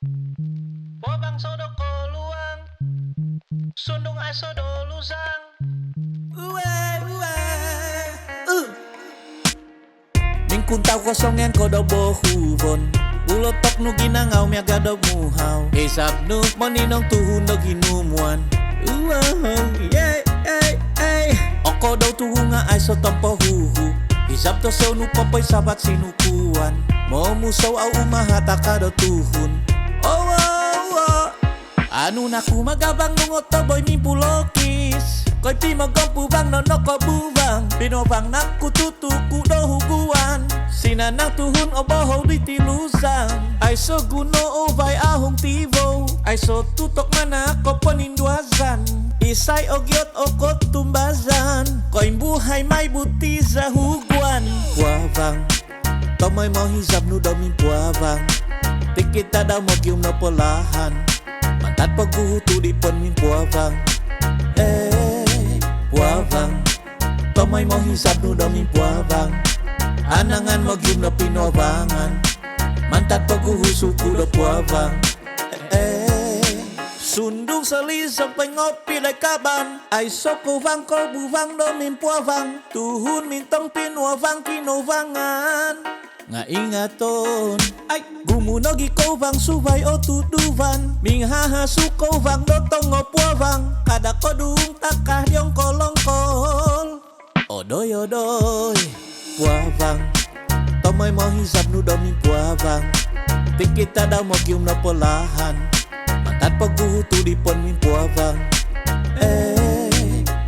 Wabang sodoko luang, sundung ay sodo lusang. Ning kuntaw kosong yang kodo bohubon Bulotok nu ginangaw miya gadog muhaw Isap nu maninong tuhun do ginumuan Oko daw tuhu nga ay so tampo huhu Isap to sew nu papoy sabat sinukuan Mo musaw au umahata kada tuhun Anu naku magabang nung otoboy mi pulokis Koy pimagong pubang nono ko bubang Pinobang naku tutuku do huguan Sinanang tuhun oboho di tilusang Ay so guno ovay ahong tivo Ay so tutok mana ko paninduazan Isay ogyot okot tumbazan Koy buhay may buti sa huguan Puabang Tomoy mo hisab nu daw min puabang Tikita daw mo gyum na polahan Mantat pagguhuto di pon min puabang Puabang Tomoy mo hisab nu daw min puabang Anangan mo gyum na pinobangan Mantat pagguhusuko do puabang Sundung salisang pengopi lay kaban Ay sokobang ko bubang do min puabang Tuhun mintong pinuabang kinovangan Nga ingaton Ay gumunog ikaw bang subay o tuduvan Ming hahasuko bang dotong o puabang Kada kodung takah diong kolongkol Odoy odoy Puabang Tomoy mo hisab nu daw min puabang Tikita daw mo gyum na polahan Mantat pagguhuto di pon min puabang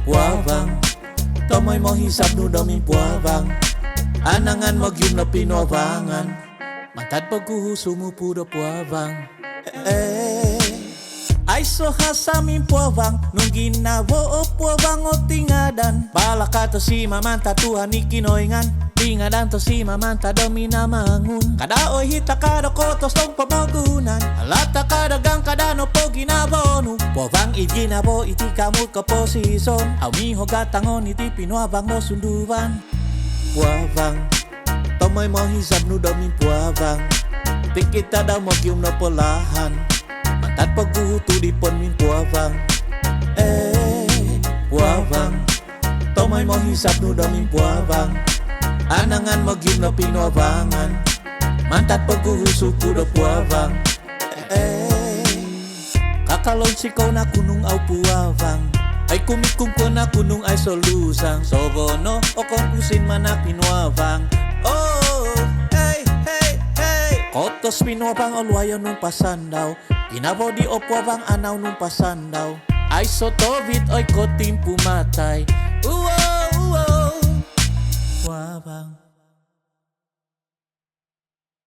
Puabang Tomoy mo hisab nu daw min puabang Anangan mo gyum na pinobangan Mantat pagguhuso mo puro puabang Ay so hasamin puabang Nung ginawo o puabang o tingadan Bala ka to si mamanta tuhan ni kinoyngan Tingadan to si mamanta daw minamangun Kadaoy hita kada kotos tong pamagunan Alata kadagang kadano po ginabonu Puabang iginabo iti kamut ka posison Awmiho gatangon iti pinuabang no sunduban Puabang Tomoy mo hisab nu daw min puabang Tikita daw mo gyum na polahan Mantat pagguhuto di pon min puabang Puabang Tomoy mo hisab nu daw min puabang Anangan mo gyum na pinobangan Mantat pagguhusuko do puabang Kakalon sikaw na kunung au puabang Ay kumikung ko na kunung ay solusang Sobono o kung usin man na pinuabang Kotos pinuabang olwayo nung pasandaw Ginabo di o puabang anaw nung pasandaw Ay sotovit oy kotim pumatay Puabang